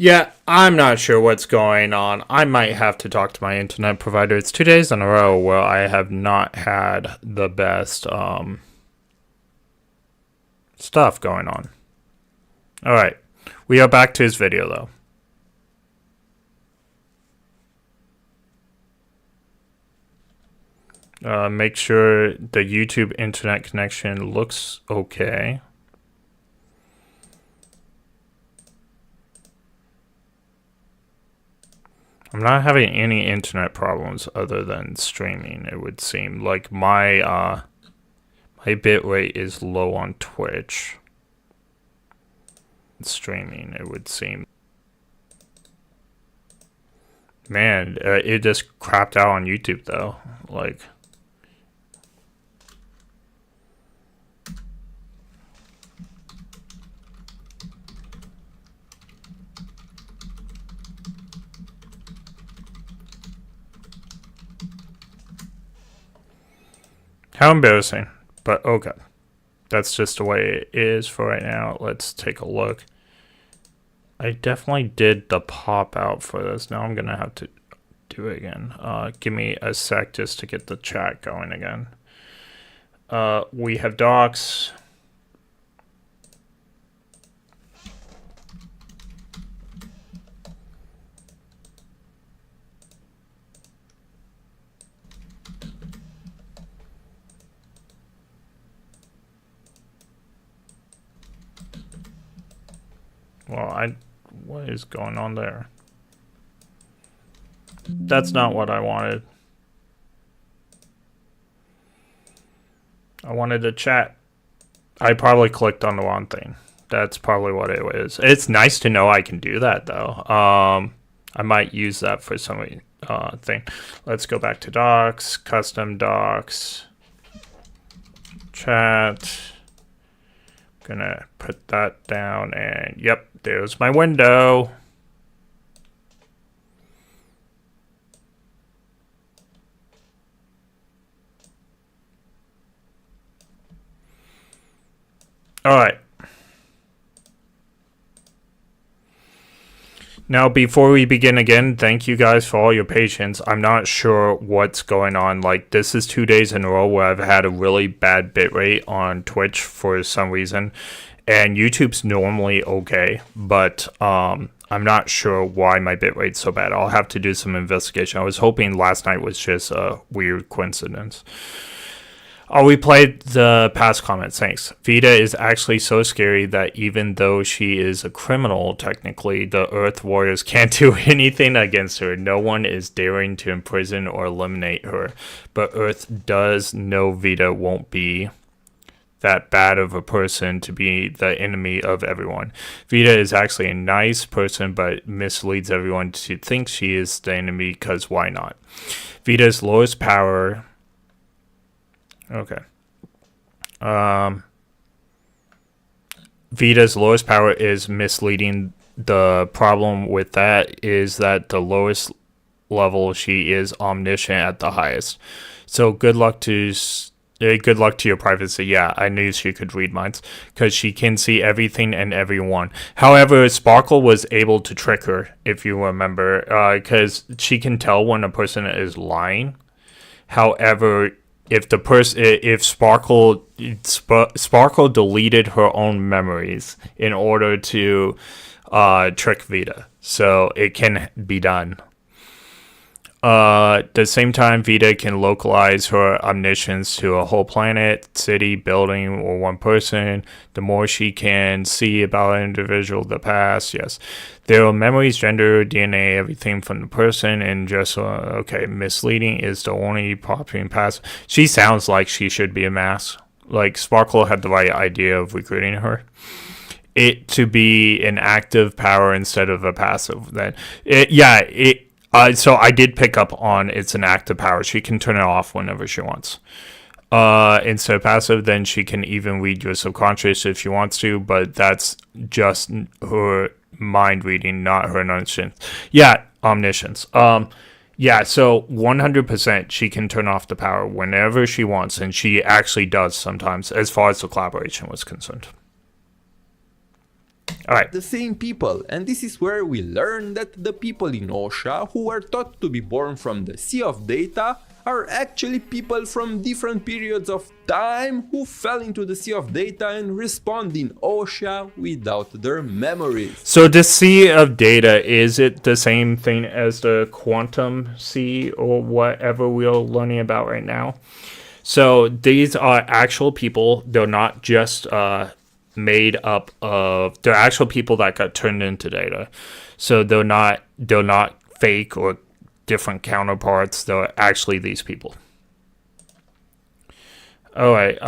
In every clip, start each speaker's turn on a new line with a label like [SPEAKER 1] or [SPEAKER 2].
[SPEAKER 1] Yeah, I'm not sure what's going on. I might have to talk to my internet provider. It's 2 days in a row where I have not had the best stuff going on. All right, we are back to his video though. Make sure the YouTube internet connection looks okay. I'm not having any internet problems other than streaming, it would seem. Like my bit rate is low on Twitch. Streaming, it would seem. Man, it just crapped out on YouTube though. Like, how embarrassing. But okay. That's just the way it is for right now. Let's take a look. I definitely did the pop out for this. Now I'm going to have to do it again. Give me a sec just to get the chat going again. We have docs. Well, what is going on there? That's not what I wanted. I wanted to chat. I probably clicked on the wrong thing. That's probably what it is. It's nice to know I can do that though. I might use that for some thing. Let's go back to docs, custom docs, chat. Gonna put that down and yep, there's my window. All right. Now, before we begin again, thank you guys for all your patience. I'm not sure what's going on. Like, this is 2 days in a row where I've had a really bad bitrate on Twitch for some reason. And YouTube's normally okay, but I'm not sure why my bitrate's so bad. I'll have to do some investigation. I was hoping last night was just a weird coincidence. Oh, we played the past comments, thanks. Vita is actually so scary that even though she is a criminal, technically, the Earth Warriors can't do anything against her. No one is daring to imprison or eliminate her. But Earth does know Vita won't be that bad of a person to be the enemy of everyone. Vita is actually a nice person, but misleads everyone to think she is the enemy, because why not? Vita's lowest power... Okay. Vita's lowest power is misleading. The problem with that is that the lowest level she is omniscient at the highest. So good luck to your privacy. Yeah, I knew she could read minds because she can see everything and everyone. However, Sparkle was able to trick her, if you remember, because she can tell when a person is lying. However, if Sparkle deleted her own memories in order to trick Vita, so it can be done. At the same time, Vita can localize her omniscience to a whole planet, city, building, or one person. The more she can see about an individual, the past, yes. There are memories, gender, DNA, everything from the person, and just, okay, misleading is the only popping past. She sounds like she should be a mass. Like, Sparkle had the right idea of recruiting her. It to be an active power instead of a passive. So I did pick up on it's an active power. She can turn it off whenever she wants. Instead of passive, then she can even read your subconscious if she wants to, but that's just her mind reading, not her omniscience. Yeah, omniscience. Yeah, so 100% she can turn off the power whenever she wants, and she actually does sometimes, as far as the collaboration was concerned. Alright.
[SPEAKER 2] The same people, and this is where we learn that the people in Osha who were thought to be born from the Sea of Data are actually people from different periods of time who fell into the Sea of Data and respawned in Osha without their memories.
[SPEAKER 1] So the Sea of Data, is it the same thing as the Quantum Sea or whatever we're learning about right now? So these are actual people. They're not just made up of. They're actual people that got turned into data. So they're not fake or different counterparts. They're actually these people. All right.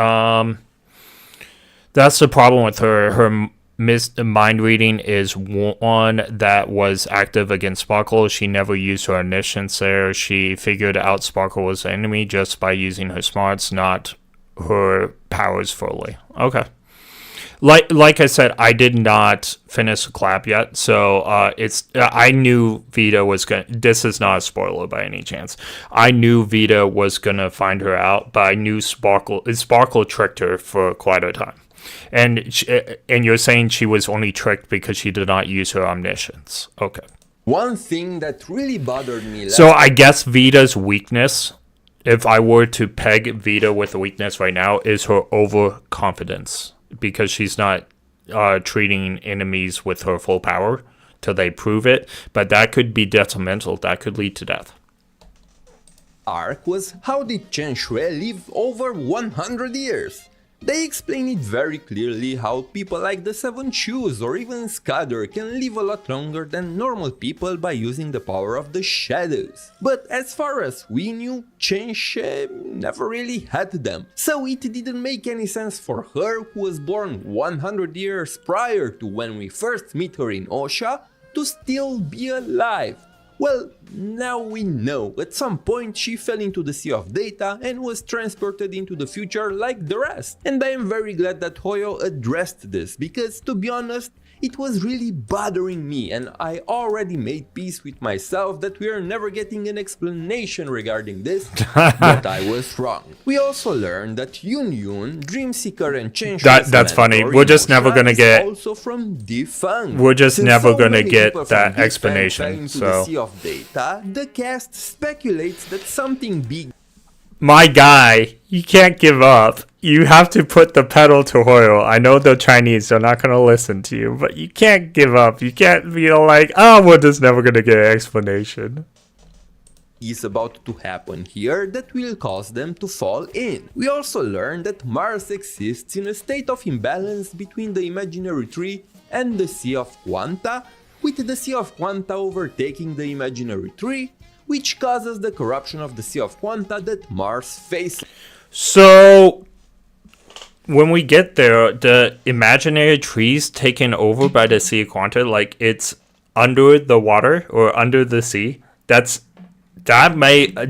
[SPEAKER 1] That's the problem with her. Her mind reading is one that was active against Sparkle. She never used her omniscience there. She figured out Sparkle was the enemy just by using her smarts, not her powers fully. Okay. Like I said, I did not finish the clap yet, so I knew Vita was gonna. This is not a spoiler by any chance. I knew Vita was gonna find her out, but I knew Sparkle tricked her for quite a time. And you're saying she was only tricked because she did not use her omniscience. Okay.
[SPEAKER 2] One thing that really bothered me.
[SPEAKER 1] So I guess Vita's weakness, if I were to peg Vita with a weakness right now, is her overconfidence. Because she's not treating enemies with her full power till they prove it. But that could be detrimental. That could lead to death.
[SPEAKER 2] Arc was how did Chen Shui live over 100 years? They explain it very clearly how people like the Seven Shoes or even Scudder can live a lot longer than normal people by using the power of the shadows. But as far as we knew, Chen Shui never really had them. So it didn't make any sense for her, who was born 100 years prior to when we first meet her in Osha, to still be alive. Well, now we know. At some point she fell into the Sea of Data and was transported into the future like the rest. And I am very glad that Hoyo addressed this, because to be honest, it was really bothering me, and I already made peace with myself that we are never getting an explanation regarding this, but I was wrong. We also learned that Yun Yun, Dreamseeker and Chen Shui's
[SPEAKER 1] That's funny. We're just never gonna get.
[SPEAKER 2] Also from defunct.
[SPEAKER 1] We're just
[SPEAKER 2] Since
[SPEAKER 1] never
[SPEAKER 2] so
[SPEAKER 1] gonna
[SPEAKER 2] many
[SPEAKER 1] get
[SPEAKER 2] people from
[SPEAKER 1] that
[SPEAKER 2] defunct
[SPEAKER 1] explanation.
[SPEAKER 2] fell into
[SPEAKER 1] So
[SPEAKER 2] the Sea of Data, the cast speculates that something big.
[SPEAKER 1] my guy, you can't give up. You have to put the pedal to Hoyo. I know they're Chinese, they're not going to listen to you, but you can't give up. You can't be like, oh, we're just never going to get an explanation.
[SPEAKER 2] Is about to happen here that will cause them to fall in. We also learn that Mars exists in a state of imbalance between the imaginary tree and the Sea of Quanta, with the Sea of Quanta overtaking the imaginary tree, which causes the corruption of the Sea of Quanta that Mars faces.
[SPEAKER 1] So when we get there, the imaginary tree's taken over by the Sea of Quanta, like it's under the water or under the sea. That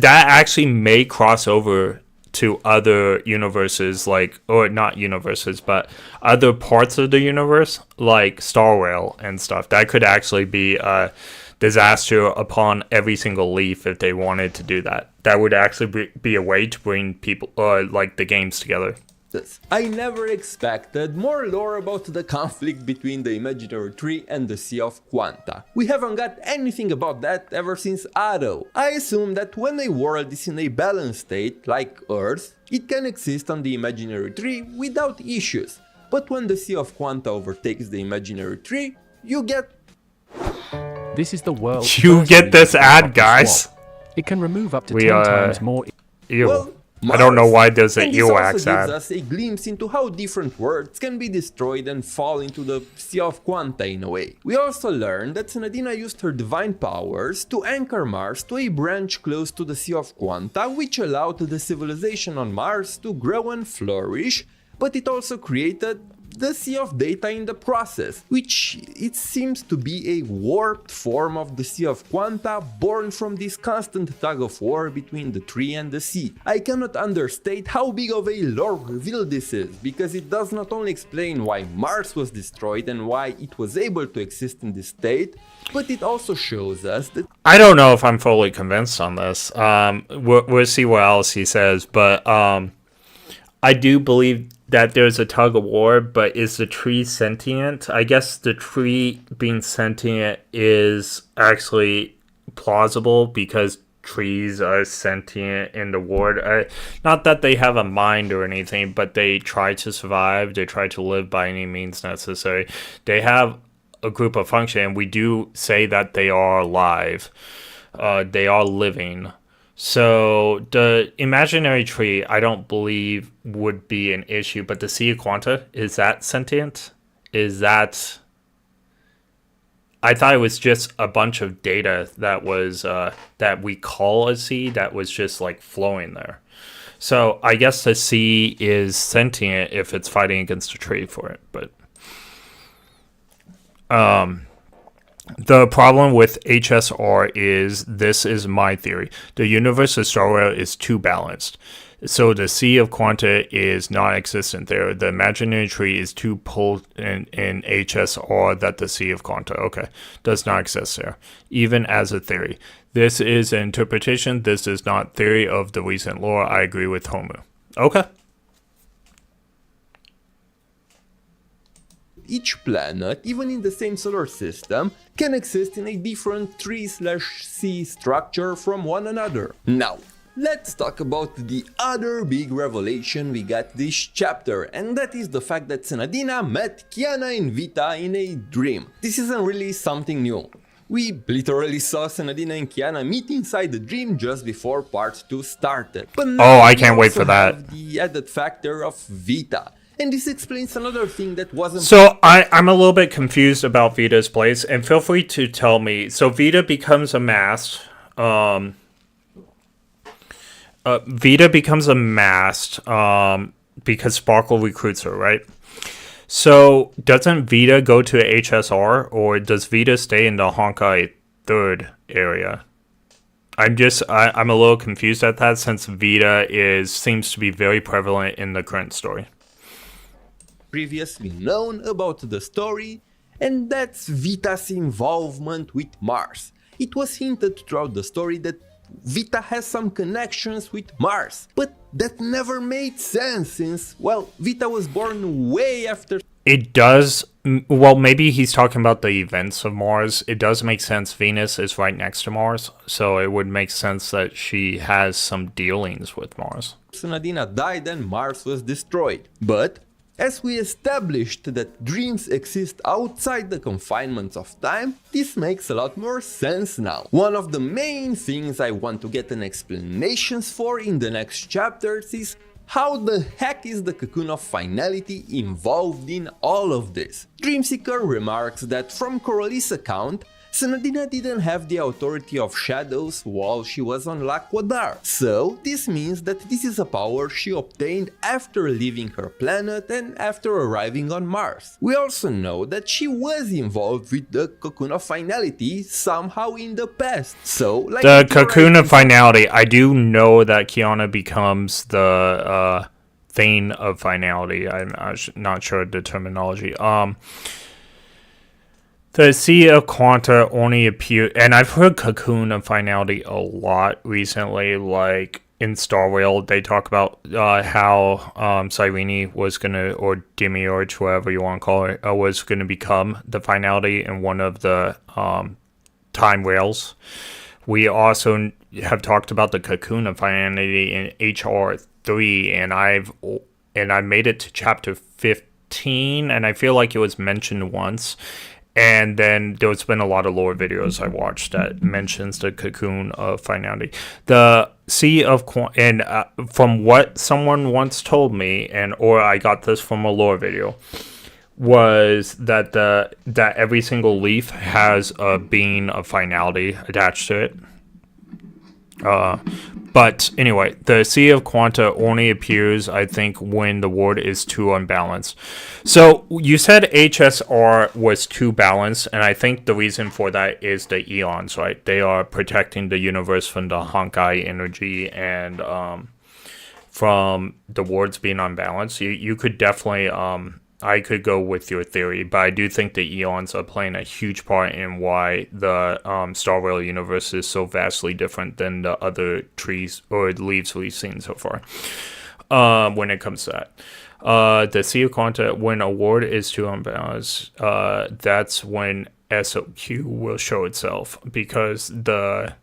[SPEAKER 1] actually may cross over to other universes, like, or not universes, but other parts of the universe, like Star Rail and stuff. That could actually be a disaster upon every single leaf if they wanted to do that. That would actually be a way to bring people, like the games together.
[SPEAKER 2] I never expected more lore about the conflict between the imaginary tree and the Sea of Quanta. We haven't got anything about that ever since Arrow. I assume that when a world is in a balanced state, like Earth, it can exist on the imaginary tree without issues. But when the Sea of Quanta overtakes the imaginary tree, you get...
[SPEAKER 3] This is the world.
[SPEAKER 1] You get this ad, guys.
[SPEAKER 3] It can remove up to 10 times more.
[SPEAKER 1] Ew.
[SPEAKER 2] Well,
[SPEAKER 1] I don't know why there's an
[SPEAKER 2] earwax
[SPEAKER 1] ad.
[SPEAKER 2] This also gives us a glimpse into how different worlds can be destroyed and fall into the Sea of Quanta in a way. We also learned that Senadina used her divine powers to anchor Mars to a branch close to the Sea of Quanta, which allowed the civilization on Mars to grow and flourish, but it also created the Sea of Data in the process, which it seems to be a warped form of the Sea of Quanta born from this constant tug of war between the tree and the sea. I cannot understate how big of a lore reveal this is, because it does not only explain why Mars was destroyed and why it was able to exist in this state, but it also shows us that...
[SPEAKER 1] I don't know if I'm fully convinced on this. We'll see what else he says, but I do believe that there's a tug of war, but is the tree sentient? I guess the tree being sentient is actually plausible because trees are sentient in the world. Not that they have a mind or anything, but they try to survive. They try to live by any means necessary. They have a group of function, and we do say that they are alive. They are living. So the imaginary tree, I don't believe would be an issue, but the sea of quanta, is that sentient? Is that... I thought it was just a bunch of data that was that we call a sea that was just like flowing there. So I guess the sea is sentient if it's fighting against a tree for it. But the problem with HSR is, this is my theory, the universe of Star Wars is too balanced. So the sea of quanta is non-existent there. The imaginary tree is too pulled in HSR that the sea of quanta, does not exist there, even as a theory. This is an interpretation. This is not theory of the recent lore. I agree with Homu. Okay.
[SPEAKER 2] Each planet, even in the same solar system, can exist in a different tree/sea structure from one another. Now, let's talk about the other big revelation we got this chapter, and that is the fact that Senadina met Kiana and Vita in a dream. This isn't really something new. We literally saw Senadina and Kiana meet inside the dream just before part 2 started. But
[SPEAKER 1] I can't wait for that.
[SPEAKER 2] Have the added factor of Vita. And this explains another thing that wasn't...
[SPEAKER 1] So I'm a little bit confused about Vita's place, and feel free to tell me. So Vita becomes a mast. Vita becomes a mast because Sparkle recruits her, right? So doesn't Vita go to HSR, or does Vita stay in the Honkai 3rd area? I'm a little confused at that, since Vita seems to be very prevalent in the current story.
[SPEAKER 2] Previously known about the story, and that's Vita's involvement with Mars. It was hinted throughout the story that Vita has some connections with Mars, but that never made sense since, well, Vita was born way after...
[SPEAKER 1] It does, well, maybe he's talking about the events of Mars. It does make sense. Venus is right next to Mars, so it would make sense that she has some dealings with Mars.
[SPEAKER 2] Senadina died and Mars was destroyed, but... as we established that dreams exist outside the confinements of time, this makes a lot more sense now. One of the main things I want to get an explanations for in the next chapters is how the heck is the cocoon of finality involved in all of this? Dreamseeker remarks that from Corallis' account, Senadina didn't have the authority of shadows while she was on Laquadar, so this means that this is a power she obtained after leaving her planet and after arriving on Mars. We also know that she was involved with the Cocoon of Finality somehow in the past, so like
[SPEAKER 1] the Cocoon of Finality, I do know that Kiana becomes the Thane of Finality. I'm not sure the terminology. The Sea of Quanta only appeared, and I've heard Cocoon of Finality a lot recently, like in Star Rail, they talk about how Cyrene was going to, or Demiurge, whatever you want to call it, was going to become the Finality in one of the time rails. We also have talked about the Cocoon of Finality in HR3, and I made it to chapter 15, and I feel like it was mentioned once. And then there's been a lot of lore videos I watched that mentions the Cocoon of Finality. The Sea of and from what someone once told me, or I got this from a lore video, was that that every single leaf has a being of finality attached to it. But anyway, the Sea of Quanta only appears, I think, when the world is too unbalanced. So you said HSR was too balanced, and I think the reason for that is the eons, right? They are protecting the universe from the Honkai energy and from the worlds being unbalanced. You could definitely... I could go with your theory, but I do think the eons are playing a huge part in why the Star Rail universe is so vastly different than the other trees or leaves we've seen so far when it comes to that. The Sea of Quanta, when a ward is too unbalanced, that's when SOQ will show itself, because the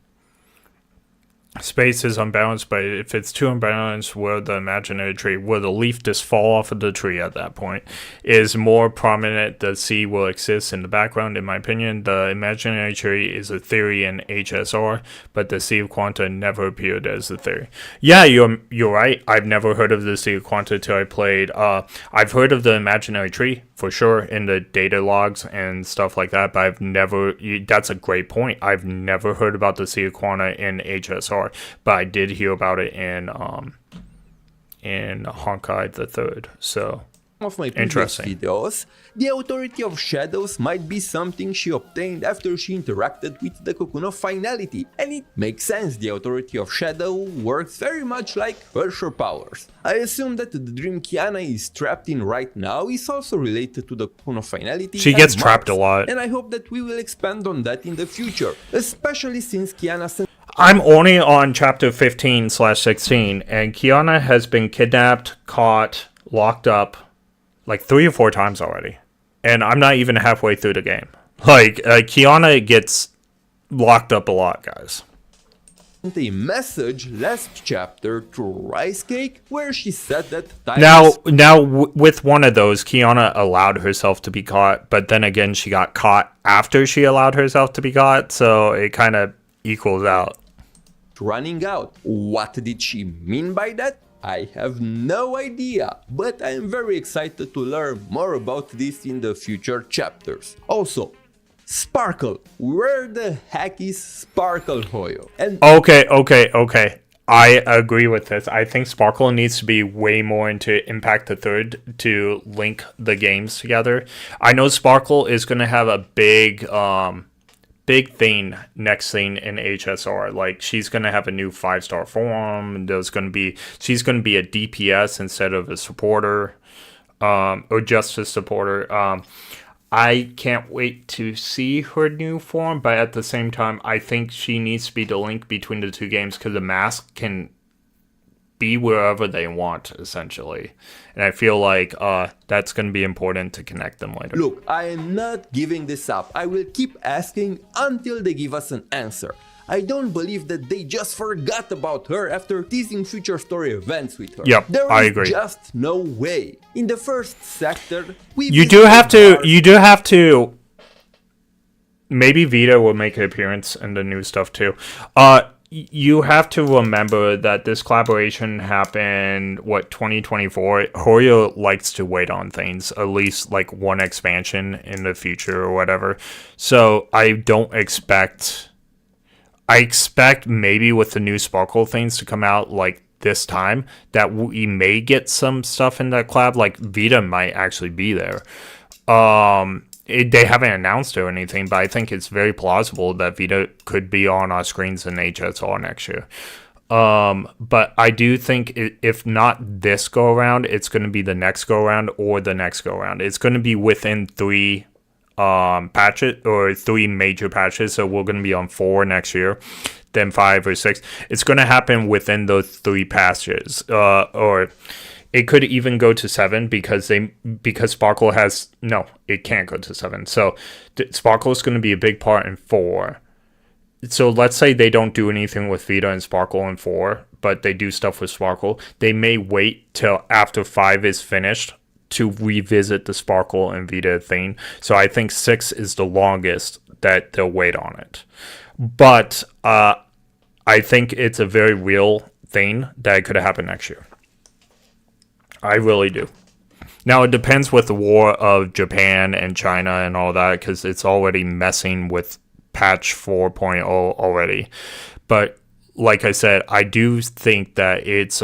[SPEAKER 1] space is unbalanced, but if it's too unbalanced, where the imaginary tree, where the leaf just fall off of the tree at that point, is more prominent, the sea will exist in the background, in my opinion. The imaginary tree is a theory in HSR, but the Sea of Quanta never appeared as a theory. Yeah, you're right. I've never heard of the Sea of Quanta till I played. I've heard of the imaginary tree, for sure, in the data logs and stuff like that, but I've never, that's a great point. I've never heard about the Sea of Quanta in HSR. But I did hear about it in Honkai the Third. So
[SPEAKER 2] of my previous videos, the Authority of Shadows might be something she obtained after she interacted with the Cocoon of Finality, and it makes sense. The Authority of Shadow works very much like Ursher powers. I assume that the dream Kiana is trapped in right now is also related to the Cocoon of Finality.
[SPEAKER 1] She gets trapped a lot,
[SPEAKER 2] and I hope that we will expand on that in the future, especially since Kiana...
[SPEAKER 1] I'm only on chapter 15/16, and Kiana has been kidnapped, caught, locked up like 3 or 4 times already. And I'm not even halfway through the game. Like, Kiana gets locked up a lot, guys.
[SPEAKER 2] A message last chapter to Rice Cake where she said that
[SPEAKER 1] with one of those, Kiana allowed herself to be caught, but then again she got caught after she allowed herself to be caught, so it kind of equals out.
[SPEAKER 2] Running out. What did she mean by that? I have no idea, but I am very excited to learn more about this in the future chapters. Also, Sparkle. Where the heck is Sparkle, Hoyo? And
[SPEAKER 1] Okay. I agree with this. I think Sparkle needs to be way more into Impact the Third to link the games together. I know Sparkle is going to have a big thing next thing in HSR. Like, she's gonna have a new 5-star form. She's gonna be a DPS instead of a supporter, or just a supporter. I can't wait to see her new form, but at the same time, I think she needs to be the link between the two games, because the mask can be wherever they want, essentially. And I feel like that's going to be important to connect them later.
[SPEAKER 2] Look, I am not giving this up. I will keep asking until they give us an answer. I don't believe that they just forgot about her after teasing future story events with her.
[SPEAKER 1] Yep, I agree.
[SPEAKER 2] There is just no way. In the first sector,
[SPEAKER 1] you do have to. Maybe Vita will make an appearance in the new stuff too. You have to remember that this collaboration happened, 2024? Hoyo likes to wait on things, at least like one expansion in the future or whatever. So I expect maybe with the new Sparkle things to come out like this time, that we may get some stuff in that collab, like Vita might actually be there. They haven't announced or anything, but I think it's very plausible that Vita could be on our screens in HSR next year. But I do think if not this go around, it's going to be the next go around or the next go around. It's going to be within 3 patches or 3 major patches. So we're going to be on 4 next year, then 5 or 6. It's going to happen within those 3 patches, or it could even go to 7 because Sparkle has... No, it can't go to 7. So Sparkle is going to be a big part in 4. So let's say they don't do anything with Vita and Sparkle in 4, but they do stuff with Sparkle. They may wait till after 5 is finished to revisit the Sparkle and Vita thing. So I think 6 is the longest that they'll wait on it. But I think it's a very real thing that could happen next year. I really do. Now, it depends with the war of Japan and China and all that, because it's already messing with patch 4.0 already. But like I said, I do think that it's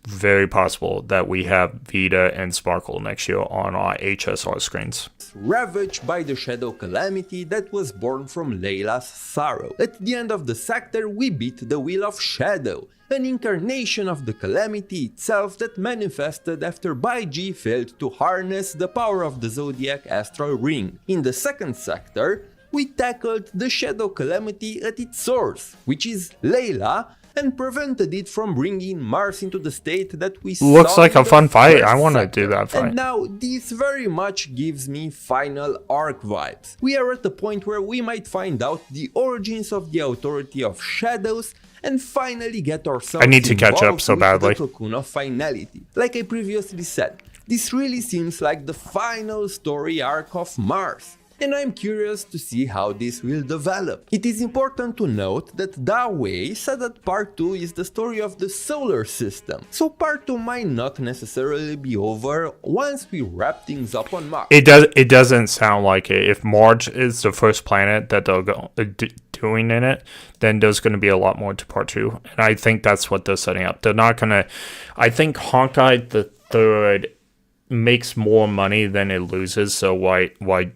[SPEAKER 1] very possible that we have Vita and Sparkle next year on our HSR screens.
[SPEAKER 2] Ravaged by the Shadow Calamity that was born from Layla's sorrow. At the end of the sector, we beat the Wheel of Shadow, an incarnation of the Calamity itself that manifested after Baiji failed to harness the power of the Zodiac Astral Ring. In the second sector, we tackled the Shadow Calamity at its source, which is Layla, and prevented it from bringing Mars into the state that we
[SPEAKER 1] looks
[SPEAKER 2] saw
[SPEAKER 1] like
[SPEAKER 2] in
[SPEAKER 1] a
[SPEAKER 2] the
[SPEAKER 1] fun fight. I
[SPEAKER 2] first
[SPEAKER 1] want to
[SPEAKER 2] sector.
[SPEAKER 1] do that fight.
[SPEAKER 2] And now this very much gives me final arc vibes. We are at the point where we might find out the origins of the Authority of Shadows and finally get ourselves
[SPEAKER 1] I need to catch up so badly.
[SPEAKER 2] the Cocoon of Finality. Like I previously said, this really seems like the final story arc of Mars, and I'm curious to see how this will develop. It is important to note that Da Wei said that part 2 is the story of the solar system, so part 2 might not necessarily be over once we wrap things up on Mars.
[SPEAKER 1] It doesn't sound like it. If Mars is the first planet that they'll go doing in it, then there's going to be a lot more to part 2, and I think that's what they're setting up. They're not going to. I think Honkai the Third makes more money than it loses, so why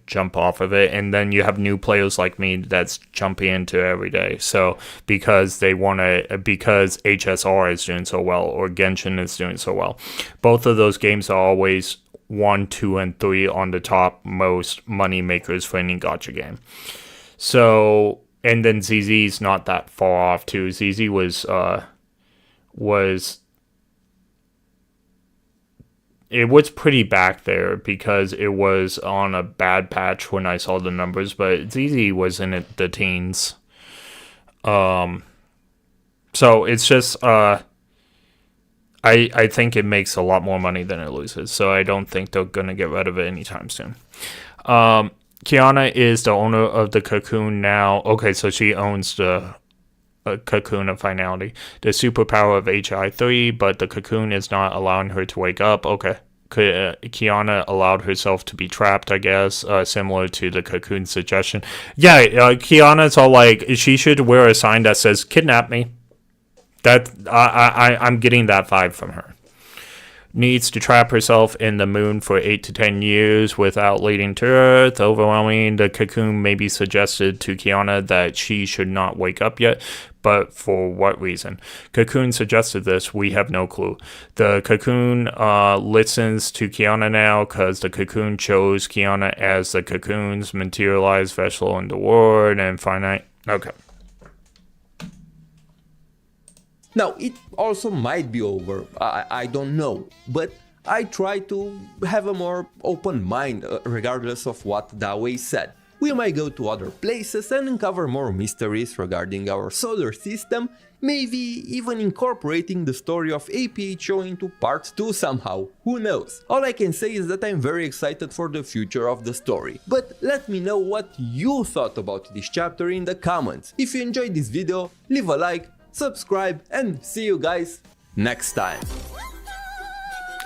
[SPEAKER 1] jump off of it? And then you have new players like me that's jumping into it every day, so because HSR is doing so well or Genshin is doing so well. Both of those games are always 1, 2, and 3 on the top most money makers for any gacha game. So, and then ZZ's not that far off too. ZZ it was pretty back there because it was on a bad patch when I saw the numbers, but ZZ was in the teens. So it's just I think it makes a lot more money than it loses, so I don't think they're gonna get rid of it anytime soon. Kiana is the owner of the Cocoon now. Okay, so she owns the Cocoon of Finality, the superpower of HI3, but the Cocoon is not allowing her to wake up. Okay. Kiana allowed herself to be trapped, I guess, similar to the Cocoon suggestion. Yeah, Kiana's all like, she should wear a sign that says, "Kidnap me." That I'm getting that vibe from her. Needs to trap herself in the moon for 8 to 10 years without leading to Earth. Overwhelming. The Cocoon maybe suggested to Kiana that she should not wake up yet, but for what reason? Cocoon suggested this. We have no clue. The Cocoon listens to Kiana now because the Cocoon chose Kiana as the Cocoon's materialized vessel in the world and finite. Okay.
[SPEAKER 2] Now, it also might be over, I don't know, but I try to have a more open mind regardless of what Da Wei said. We might go to other places and uncover more mysteries regarding our solar system, maybe even incorporating the story of APHO into part 2 somehow, who knows. All I can say is that I'm very excited for the future of the story, but let me know what you thought about this chapter in the comments. If you enjoyed this video, leave a like, subscribe, and see you guys next time.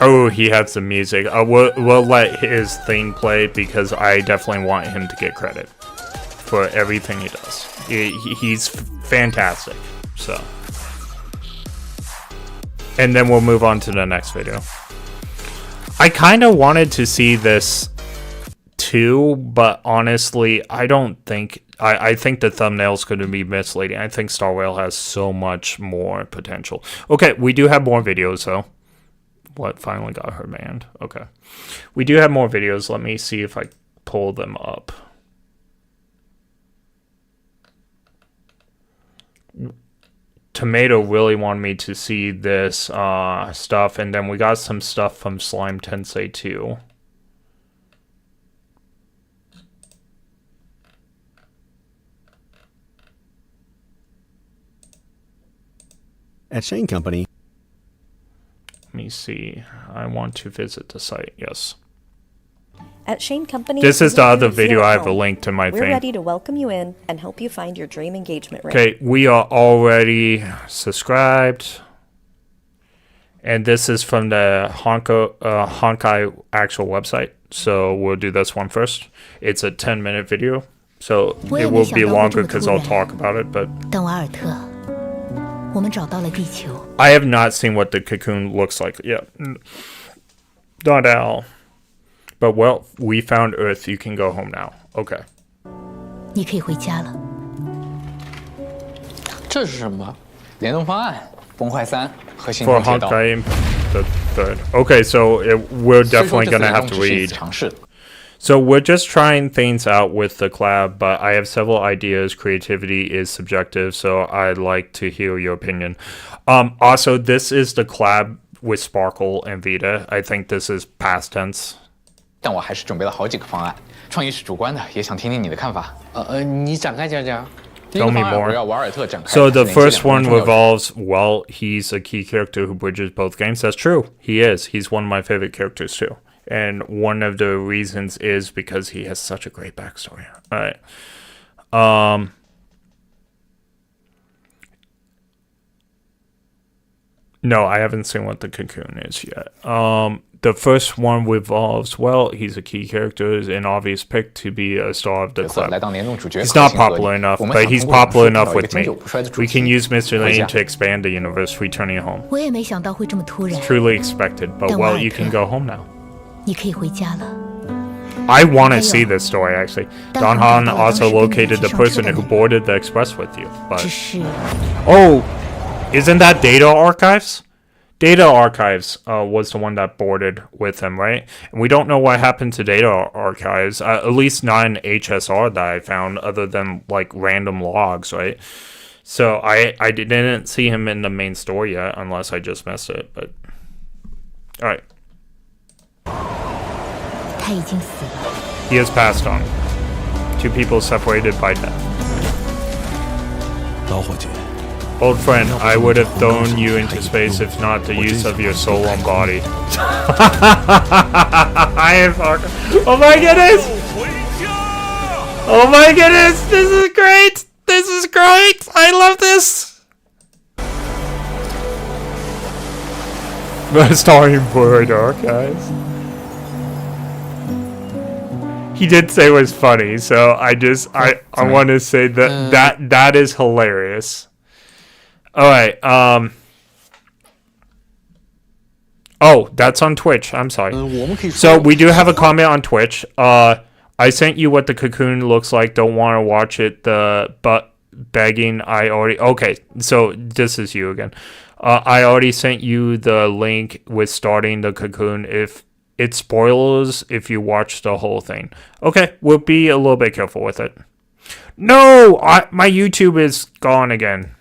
[SPEAKER 1] Oh, he has the music. We'll let his thing play because I definitely want him to get credit for everything he does. He's fantastic. So, and then we'll move on to the next video. I kind of wanted to see this too, but honestly, I don't think. I think the thumbnail's going to be misleading. I think Star Whale has so much more potential. Okay, we do have more videos though. What finally got her banned? Okay, we do have more videos. Let me see if I pull them up. Tomato really wanted me to see this stuff, and then we got some stuff from Slime Tensei too.
[SPEAKER 4] At Shane Company.
[SPEAKER 1] Let me see. I want to visit the site. Yes.
[SPEAKER 5] At Shane Company,
[SPEAKER 1] this is the other video. I have a
[SPEAKER 5] home.
[SPEAKER 1] link to my
[SPEAKER 5] We're
[SPEAKER 1] thing.
[SPEAKER 5] ready to welcome you in and help you find your dream engagement ring.
[SPEAKER 1] Okay, we are already subscribed. And this is from the Honkai actual website. So we'll do this one first. It's a 10-minute video. So it will be longer because I'll talk about it. But I have not seen what the Cocoon looks like yet. Not at all. But well, we found Earth. You can go home now. Okay.
[SPEAKER 6] 你可以回家了。
[SPEAKER 7] 这是什么？联动方案，崩坏3和星
[SPEAKER 1] For
[SPEAKER 7] 空铁道。
[SPEAKER 1] Honkai the third. Okay, so we're definitely gonna have to read. So we're just trying things out with the collab, but I have several ideas. Creativity is subjective, so I'd like to hear your opinion. Also, this is the collab with Sparkle and Vita. I think this is past tense.
[SPEAKER 7] 但我还是准备了好几个方案，创意是主观的，也想听听你的看法。你展开讲讲。
[SPEAKER 1] Tell me more.
[SPEAKER 7] 我要瓦尔特展开。
[SPEAKER 1] So the first one revolves, well, he's a key character who bridges both games. That's true. He is. He's one of my favorite characters too. And one of the reasons is because he has such a great backstory. All right. No, I haven't seen what the cocoon is yet. The first one revolves, well, he's a key character, is an obvious pick to be a star of the club. He's not popular enough, but he's popular enough with me. We can use Mr. Lane to expand the universe, returning home.
[SPEAKER 6] 我也没想到会这么突然。
[SPEAKER 1] Truly expected, but well, you can go home now.
[SPEAKER 6] 你可以回家了。
[SPEAKER 1] I want to see this story, actually. Don Han also located the person who boarded the express with you, but...
[SPEAKER 6] 只是
[SPEAKER 1] Oh, isn't that Data Archives? Data Archives was the one that boarded with him, right? And we don't know what happened to Data Archives, at least not in HSR that I found, other than like random logs, right? So I didn't see him in the main story yet, unless I just missed it. But all right,
[SPEAKER 6] 他已经死了。
[SPEAKER 1] he has passed on. Two people separated by death.
[SPEAKER 4] 老伙计，
[SPEAKER 1] Old friend, I would have thrown you into space if not the use of your soul and body. I am fucking. Oh my goodness! Oh my goodness! This is great! This is great! I love this! The starring Board Archives. He did say it was funny, so I want to say that is hilarious. All right. Oh, that's on Twitch. I'm sorry. So we do have a comment on Twitch. I sent you what the cocoon looks like. Don't want to watch it. But begging. I already. Okay. So this is you again. I already sent you the link with starting the cocoon. If it spoils, if you watch the whole thing. Okay. We'll be a little bit careful with it. No, my YouTube is gone again.